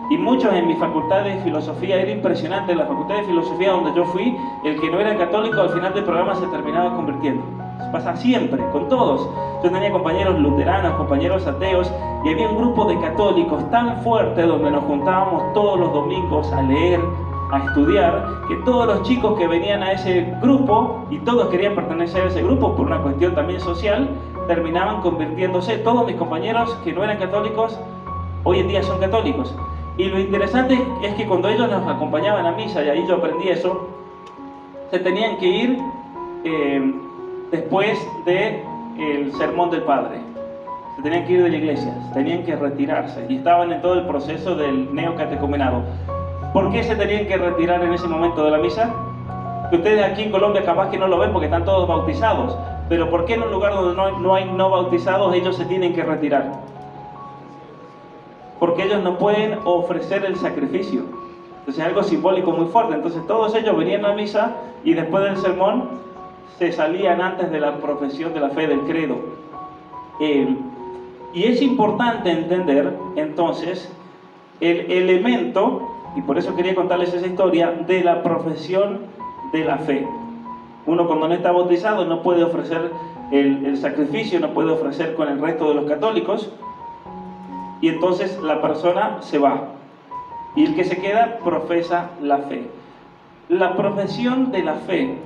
Speaker 1: Y muchos en mi facultad de filosofía, era impresionante, en la facultad de filosofía donde yo fui, el que no era católico al final del programa se terminaba convirtiendo. Eso pasa siempre, con todos. Yo tenía compañeros luteranos, compañeros ateos, y había un grupo de católicos tan fuerte donde nos juntábamos todos los domingos a leer, a estudiar, que todos los chicos que venían a ese grupo, y todos querían pertenecer a ese grupo por una cuestión también social, terminaban convirtiéndose. Todos mis compañeros que no eran católicos, hoy en día son católicos. Y lo interesante es que cuando ellos nos acompañaban a misa, y ahí yo aprendí eso, se tenían que ir después del sermón del Padre. Se tenían que ir de la iglesia, tenían que retirarse, y estaban en todo el proceso del neocatecumenado. ¿Por qué se tenían que retirar en ese momento de la misa? Que ustedes aquí en Colombia capaz que no lo ven porque están todos bautizados, pero ¿por qué en un lugar donde no hay no bautizados ellos se tienen que retirar? Porque ellos no pueden ofrecer el sacrificio. Entonces es algo simbólico muy fuerte. Entonces todos ellos venían a la misa y después del sermón se salían antes de la profesión de la fe del credo. Y es importante entender entonces el elemento, y por eso quería contarles esa historia, de la profesión de la fe. Uno cuando no está bautizado no puede ofrecer el sacrificio, no puede ofrecer con el resto de los católicos, y entonces la persona se va, y el que se queda profesa la fe. La profesión de la fe,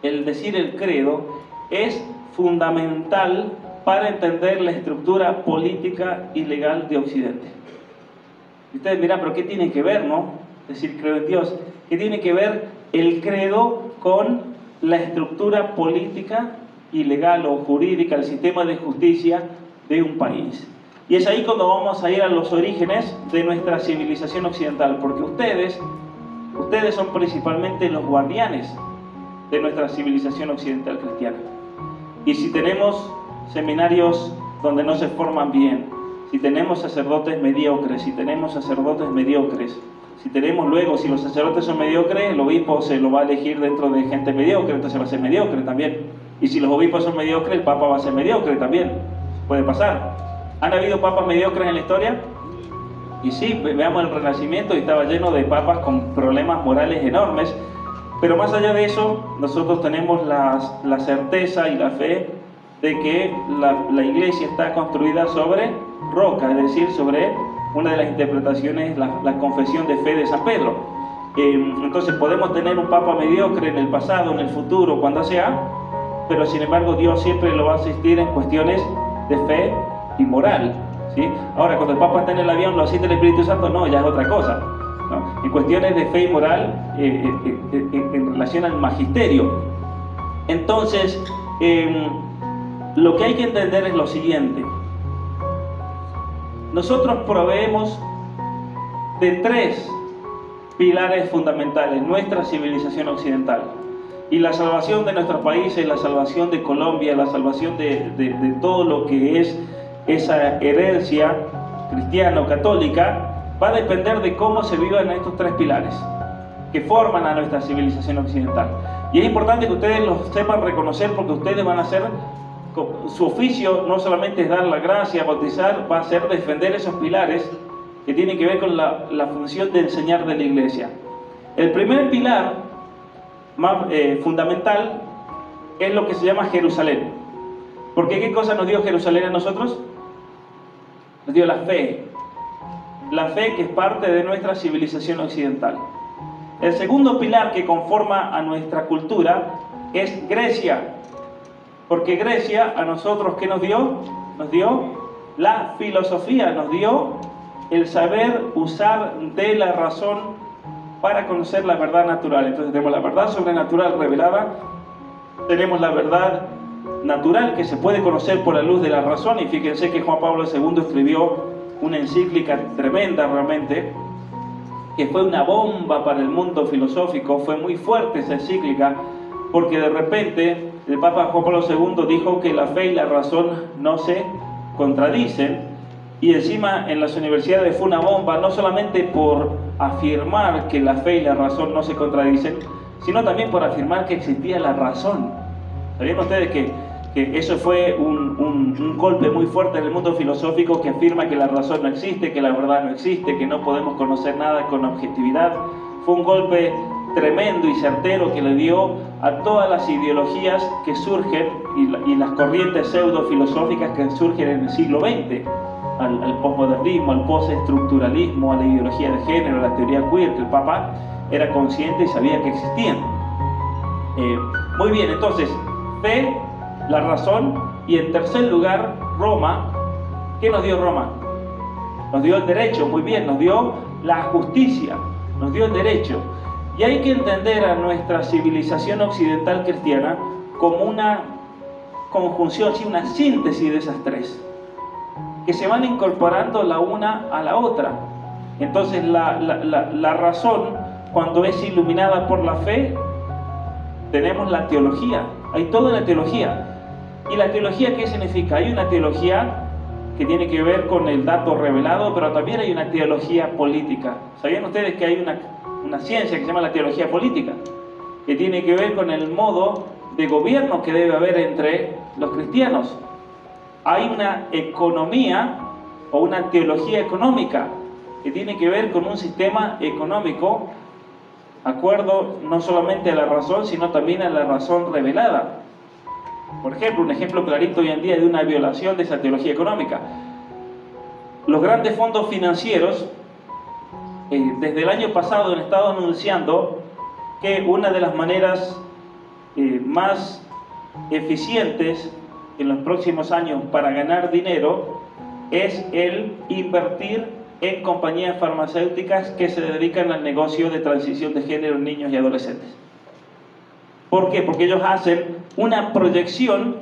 Speaker 1: el decir el credo, es fundamental para entender la estructura política y legal de Occidente. Y ustedes dirán, pero ¿qué tiene que ver, no? Decir creo en Dios. ¿Qué tiene que ver el credo con la estructura política y legal o jurídica, el sistema de justicia de un país? Y es ahí cuando vamos a ir a los orígenes de nuestra civilización occidental, porque ustedes son principalmente los guardianes de nuestra civilización occidental cristiana. Y si tenemos seminarios donde no se forman bien, si tenemos sacerdotes mediocres, si tenemos luego, si los sacerdotes son mediocres, el obispo se lo va a elegir dentro de gente mediocre, entonces va a ser mediocre también. Y si los obispos son mediocres, el papa va a ser mediocre también. Puede pasar. ¿Han habido papas mediocres en la historia? Y sí, veamos el Renacimiento, y estaba lleno de papas con problemas morales enormes. Pero más allá de eso, nosotros tenemos la certeza y la fe de que la iglesia está construida sobre roca, es decir, sobre una de las interpretaciones, la confesión de fe de San Pedro. Entonces podemos tener un papa mediocre en el pasado, en el futuro, cuando sea, pero sin embargo Dios siempre lo va a asistir en cuestiones de fe y moral, ¿sí? Ahora, cuando el papa está en el avión, lo asiste el Espíritu Santo, no, ya es otra cosa, ¿no? En cuestiones de fe y moral en relación al magisterio. Entonces, lo que hay que entender es lo siguiente. Nosotros proveemos de tres pilares fundamentales nuestra civilización occidental. Y la salvación de nuestros países, la salvación de Colombia, la salvación de todo lo que es esa herencia cristiana o católica, va a depender de cómo se vivan estos tres pilares que forman a nuestra civilización occidental. Y es importante que ustedes los sepan reconocer, porque ustedes van a hacer, su oficio no solamente es dar la gracia, bautizar, va a ser defender esos pilares que tienen que ver con la función de enseñar de la iglesia. El primer pilar más fundamental es lo que se llama Jerusalén. Porque ¿qué cosa nos dio Jerusalén a nosotros? Nos dio la fe que es parte de nuestra civilización occidental. El segundo pilar que conforma a nuestra cultura es Grecia. Porque Grecia a nosotros, ¿qué nos dio? Nos dio la filosofía, nos dio el saber usar de la razón para conocer la verdad natural. Entonces tenemos la verdad sobrenatural revelada, tenemos la verdad natural que se puede conocer por la luz de la razón, y fíjense que Juan Pablo II escribió una encíclica tremenda realmente, que fue una bomba para el mundo filosófico. Fue muy fuerte esa encíclica, porque de repente el Papa Juan Pablo II dijo que la fe y la razón no se contradicen, y encima en las universidades fue una bomba, no solamente por afirmar que la fe y la razón no se contradicen, sino también por afirmar que existía la razón. ¿Sabían ustedes que eso fue un golpe muy fuerte en el mundo filosófico, que afirma que la razón no existe, que la verdad no existe, que no podemos conocer nada con objetividad? Fue un golpe tremendo y certero que le dio a todas las ideologías que surgen y las corrientes pseudo-filosóficas que surgen en el siglo XX, al posmodernismo, al postestructuralismo, a la ideología de género, a la teoría queer, que el Papa era consciente y sabía que existían. Muy bien, entonces, fe, la razón, y en tercer lugar, Roma. ¿Qué nos dio Roma? Nos dio el derecho, muy bien, nos dio la justicia, nos dio el derecho. Y hay que entender a nuestra civilización occidental cristiana como una conjunción, sí, una síntesis de esas tres, que se van incorporando la una a la otra. Entonces la razón, cuando es iluminada por la fe, tenemos la teología, hay toda la teología. ¿Y la teología qué significa? Hay una teología que tiene que ver con el dato revelado, pero también hay una teología política. ¿Sabían ustedes que hay una ciencia que se llama la teología política? que tiene que ver con el modo de gobierno que debe haber entre los cristianos. Hay una economía o una teología económica que tiene que ver con un sistema económico acuerdo no solamente a la razón, sino también a la razón revelada. Por ejemplo, un ejemplo clarito hoy en día de una violación de esa teología económica. Los grandes fondos financieros, desde el año pasado han estado anunciando que una de las maneras más eficientes en los próximos años para ganar dinero es el invertir en compañías farmacéuticas que se dedican al negocio de transición de género en niños y adolescentes. ¿Por qué? Porque ellos hacen una proyección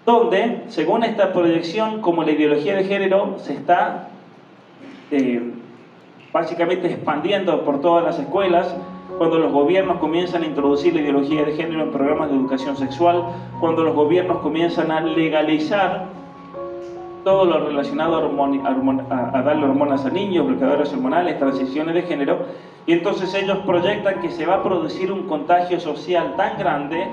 Speaker 1: donde, según esta proyección, como la ideología de género se está básicamente expandiendo por todas las escuelas, cuando los gobiernos comienzan a introducir la ideología de género en programas de educación sexual, cuando los gobiernos comienzan a legalizar todo lo relacionado a darle hormonas a niños, bloqueadores hormonales, transiciones de género, y entonces ellos proyectan que se va a producir un contagio social tan grande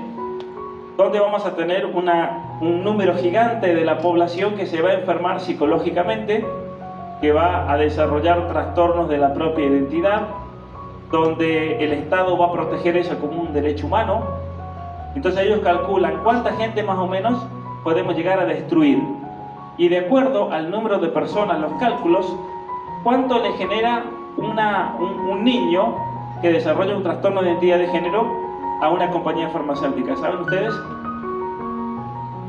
Speaker 1: donde vamos a tener un número gigante de la población que se va a enfermar psicológicamente, que va a desarrollar trastornos de la propia identidad, donde el Estado va a proteger eso como un derecho humano. Entonces ellos calculan cuánta gente más o menos podemos llegar a destruir. Y de acuerdo al número de personas, los cálculos, cuánto le genera un niño que desarrolla un trastorno de identidad de género a una compañía farmacéutica. ¿Saben ustedes?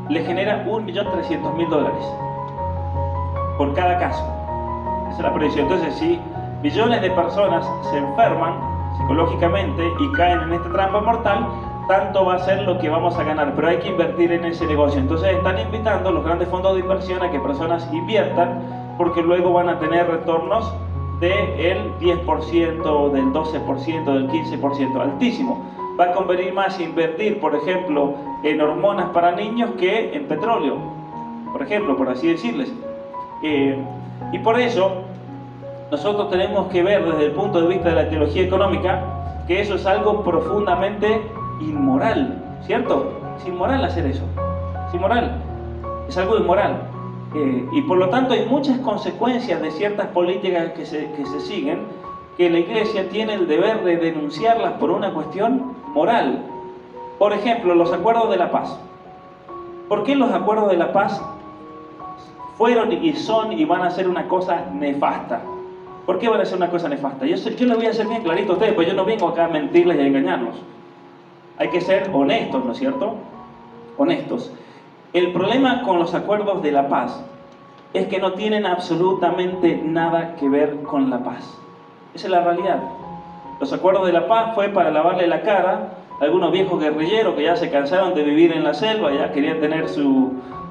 Speaker 1: Le genera $1.300.000 por cada caso. Esa es la predicción. Entonces, si millones de personas se enferman psicológicamente y caen en esta trampa mortal, tanto va a ser lo que vamos a ganar, pero hay que invertir en ese negocio. Entonces están invitando los grandes fondos de inversión a que personas inviertan, porque luego van a tener retornos del 10%, del 12%, del 15%, altísimo. Va a convenir más invertir, por ejemplo, en hormonas para niños que en petróleo, por ejemplo, por así decirles. Y por eso nosotros tenemos que ver desde el punto de vista de la teología económica que eso es algo profundamente inmoral, ¿cierto? Es inmoral hacer eso, es inmoral, es algo inmoral. Y por lo tanto hay muchas consecuencias de ciertas políticas que se siguen, que la Iglesia tiene el deber de denunciarlas por una cuestión moral. Por ejemplo, los acuerdos de la paz. ¿Por qué los acuerdos de la paz fueron y son y van a ser una cosa nefasta? ¿Por qué van a ser una cosa nefasta? Yo les voy a hacer bien clarito a ustedes, pues yo no vengo acá a mentirles y a engañarlos. Hay que ser honestos, ¿no es cierto? Honestos. El problema con los acuerdos de la paz es que no tienen absolutamente nada que ver con la paz. Esa es la realidad. Los acuerdos de la paz fue para lavarle la cara a algunos viejos guerrilleros que ya se cansaron de vivir en la selva, ya querían tener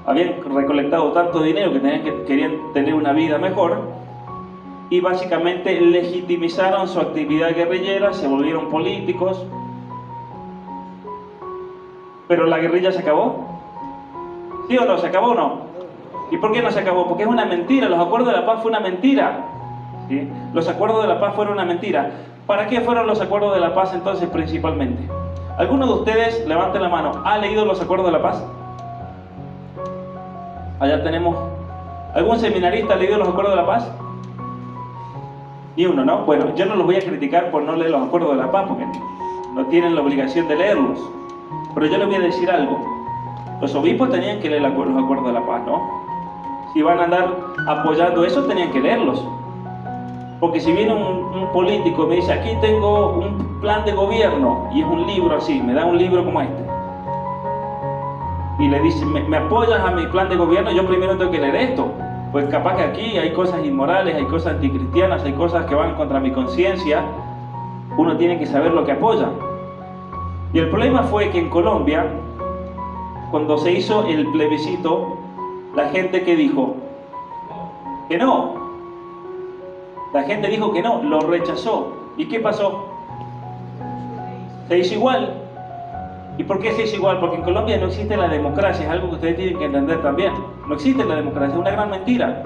Speaker 1: habían recolectado tanto dinero que querían tener una vida mejor, y básicamente legitimizaron su actividad guerrillera, se volvieron políticos. Pero la guerrilla se acabó. ¿Sí o no? ¿Se acabó o no? ¿Y por qué no se acabó? Porque es una mentira. Los acuerdos de la paz fue una mentira. ¿Sí? Los acuerdos de la paz fueron una mentira. ¿Para qué fueron los acuerdos de la paz entonces principalmente? ¿Alguno de ustedes, levanten la mano, ha leído los acuerdos de la paz? Allá tenemos. ¿Algún seminarista ha leído los acuerdos de la paz? Ni uno, ¿no? Bueno, yo no los voy a criticar por no leer los acuerdos de la paz, porque no tienen la obligación de leerlos. Pero yo les voy a decir algo. Los obispos tenían que leer los acuerdos de la paz, ¿no? Si van a andar apoyando eso, tenían que leerlos. Porque si viene un político y me dice, aquí tengo un plan de gobierno, y es un libro así, me da un libro como este, y le dice, ¿me apoyas a mi plan de gobierno? Yo primero tengo que leer esto. Pues capaz que aquí hay cosas inmorales, hay cosas anticristianas, hay cosas que van contra mi conciencia. Uno tiene que saber lo que apoya. Y el problema fue que en Colombia, cuando se hizo el plebiscito, la gente que dijo que no, la gente dijo que no, lo rechazó. ¿Y qué pasó? Se hizo igual. ¿Y por qué se hizo igual? Porque en Colombia no existe la democracia, es algo que ustedes tienen que entender también. No existe la democracia, es una gran mentira.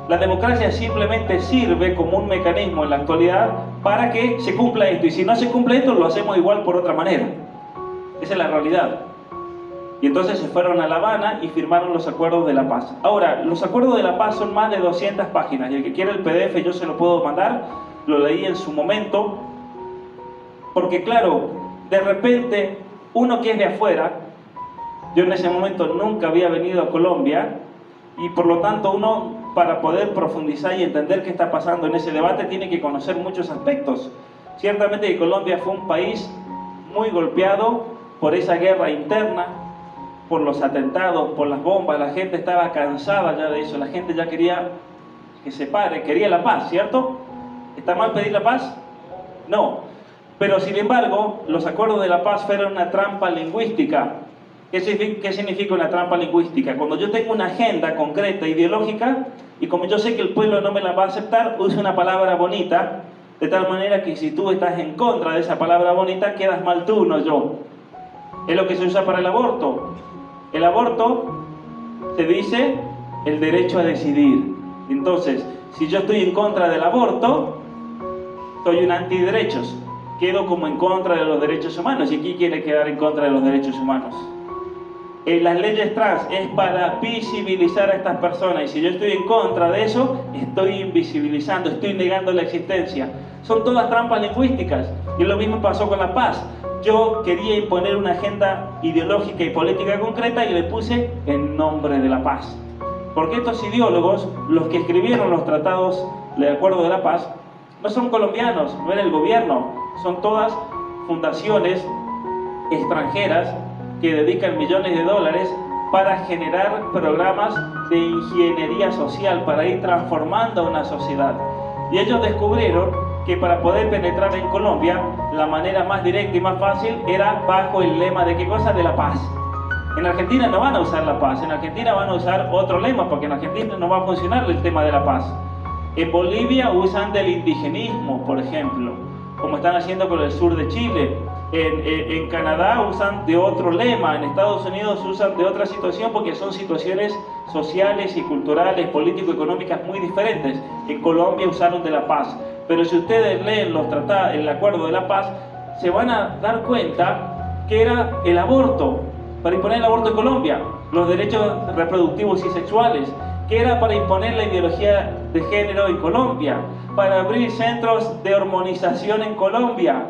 Speaker 1: La democracia simplemente sirve como un mecanismo en la actualidad para que se cumpla esto. Y si no se cumple esto, lo hacemos igual por otra manera. Esa es la realidad. Y entonces se fueron a La Habana y firmaron los acuerdos de la paz. Ahora, los acuerdos de la paz son más de 200 páginas. Y el que quiera el PDF yo se lo puedo mandar. Lo leí en su momento. Porque claro, de repente, uno que es de afuera, yo en ese momento nunca había venido a Colombia, y por lo tanto uno, para poder profundizar y entender qué está pasando en ese debate, tiene que conocer muchos aspectos. Ciertamente que Colombia fue un país muy golpeado por esa guerra interna, por los atentados, por las bombas. La gente estaba cansada ya de eso, la gente ya quería que se pare, quería la paz, ¿cierto? ¿Está mal pedir la paz? No. Pero sin embargo, los acuerdos de la paz fueron una trampa lingüística. ¿Qué significa una trampa lingüística? Cuando yo tengo una agenda concreta, ideológica, y como yo sé que el pueblo no me la va a aceptar, uso una palabra bonita, de tal manera que si tú estás en contra de esa palabra bonita, quedas mal tú, no yo. Es lo que se usa para el aborto. El aborto se dice el derecho a decidir. Entonces, si yo estoy en contra del aborto, soy un antiderechos. Quedo como en contra de los derechos humanos. ¿Y quién quiere quedar en contra de los derechos humanos? Las leyes trans es para visibilizar a estas personas, y si yo estoy en contra de eso, estoy invisibilizando, estoy negando la existencia. Son todas trampas lingüísticas. Y lo mismo pasó con la paz. Yo quería imponer una agenda ideológica y política concreta y le puse en nombre de la paz. Porque estos ideólogos, los que escribieron los tratados de acuerdo de la paz, no son colombianos, no era el gobierno, son todas fundaciones extranjeras que dedican millones de dólares para generar programas de ingeniería social, para ir transformando una sociedad. Y ellos descubrieron que para poder penetrar en Colombia, la manera más directa y más fácil era bajo el lema de ¿qué cosa? De la paz. En Argentina no van a usar la paz, en Argentina van a usar otro lema, porque en Argentina no va a funcionar el tema de la paz. En Bolivia usan del indigenismo, por ejemplo, como están haciendo con el sur de Chile. En Canadá usan de otro lema, en Estados Unidos usan de otra situación, porque son situaciones sociales y culturales, político-económicas muy diferentes. En Colombia usaron de la paz. Pero si ustedes leen los tratados, el acuerdo de la paz, se van a dar cuenta que era el aborto, para imponer el aborto en Colombia, los derechos reproductivos y sexuales, que era para imponer la ideología de género en Colombia, para abrir centros de hormonización en Colombia,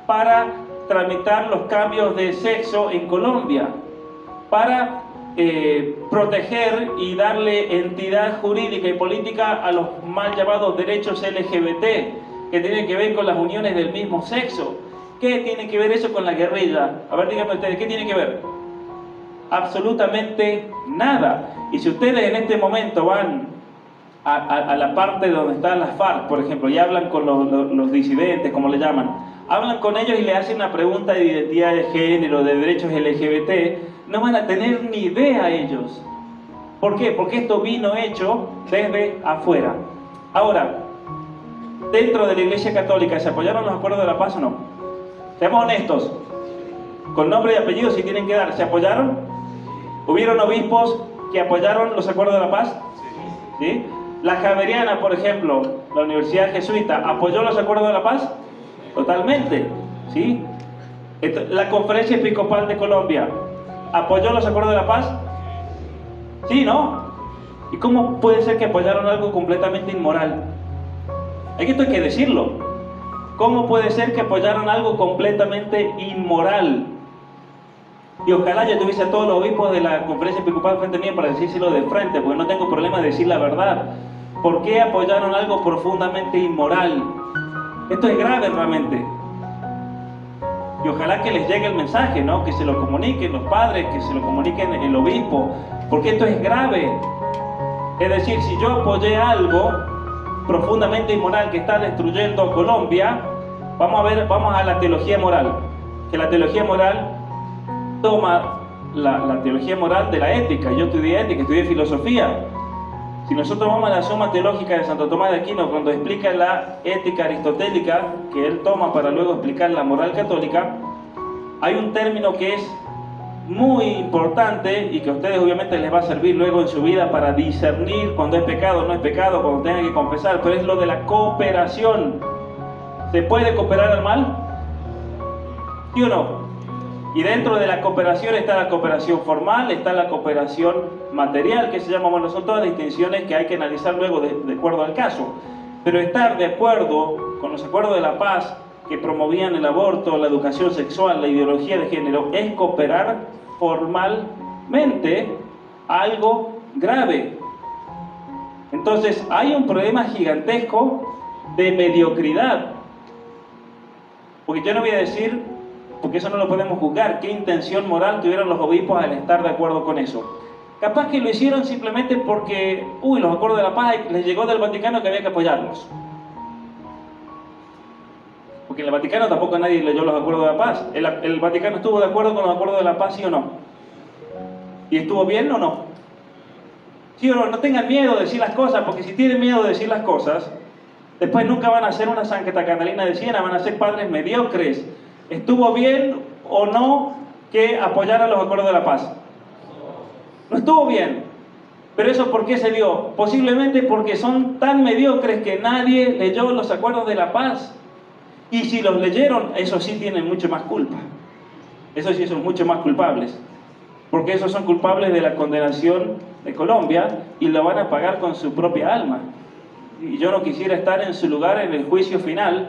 Speaker 1: para tramitar los cambios de sexo en Colombia, para proteger y darle entidad jurídica y política a los mal llamados derechos LGBT, que tienen que ver con las uniones del mismo sexo. ¿Qué tiene que ver eso con la guerrilla? A ver, díganme ustedes, ¿qué tiene que ver? Absolutamente nada. Y si ustedes en este momento van a la parte donde están las FARC, por ejemplo, y hablan con los disidentes, como le llaman, hablan con ellos y le hacen una pregunta de identidad de género, de derechos LGBT, no van a tener ni idea ellos. ¿Por qué? Porque esto vino hecho desde afuera. Ahora, dentro de la Iglesia Católica, ¿se apoyaron los acuerdos de la paz o no? Seamos honestos, con nombre y apellido si tienen que dar, ¿se apoyaron? ¿Hubieron obispos que apoyaron los acuerdos de la paz? ¿Sí? La Javeriana, por ejemplo, la Universidad Jesuita, ¿apoyó los acuerdos de la paz? Totalmente, ¿sí? La Conferencia Episcopal de Colombia, ¿apoyó los acuerdos de la paz? Sí, ¿no? ¿Y cómo puede ser que apoyaron algo completamente inmoral? Esto hay que decirlo. ¿Cómo puede ser que apoyaron algo completamente inmoral? Y ojalá yo tuviese a todos los obispos de la Conferencia Episcopal frente mía para decírselo de frente, porque no tengo problema de decir la verdad. ¿Por qué apoyaron algo profundamente inmoral? Esto es grave realmente. Y ojalá que les llegue el mensaje, ¿no? Que se lo comuniquen los padres, que se lo comuniquen el obispo, porque esto es grave. Es decir, si yo apoyé algo profundamente inmoral que está destruyendo a Colombia, vamos a la teología moral. Que la teología moral toma la teología moral de la ética. Yo estudié ética, estudié filosofía. Si nosotros vamos a la Suma Teológica de Santo Tomás de Aquino, cuando explica la ética aristotélica, que él toma para luego explicar la moral católica, hay un término que es muy importante y que a ustedes obviamente les va a servir luego en su vida para discernir cuando es pecado o no es pecado, cuando tengan que confesar, pero es lo de la cooperación. ¿Se puede cooperar al mal? ¿Sí o no? Y dentro de la cooperación está la cooperación formal, está la cooperación material, que se llama, bueno, son todas distinciones que hay que analizar luego de acuerdo al caso. Pero estar de acuerdo con los acuerdos de la paz que promovían el aborto, la educación sexual, la ideología de género, es cooperar formalmente a algo grave. Entonces hay un problema gigantesco de mediocridad. Porque yo no voy a decir, porque eso no lo podemos juzgar, qué intención moral tuvieron los obispos al estar de acuerdo con eso. Capaz que lo hicieron simplemente porque, los acuerdos de la paz les llegó del Vaticano que había que apoyarlos. Porque en el Vaticano tampoco nadie leyó los acuerdos de la paz. ¿El Vaticano estuvo de acuerdo con los acuerdos de la paz, sí o no? ¿Y estuvo bien o no? ¿Sí o no? No tengan miedo de decir las cosas, porque si tienen miedo de decir las cosas, después nunca van a ser una Santa Catalina de Siena, van a ser padres mediocres. ¿Estuvo bien o no que apoyaran los acuerdos de la paz? No estuvo bien. ¿Pero eso por qué se dio? Posiblemente porque son tan mediocres que nadie leyó los acuerdos de la paz. Y si los leyeron, esos sí tienen mucho más culpa. Esos sí son mucho más culpables. Porque esos son culpables de la condenación de Colombia y lo van a pagar con su propia alma. Y yo no quisiera estar en su lugar en el juicio final,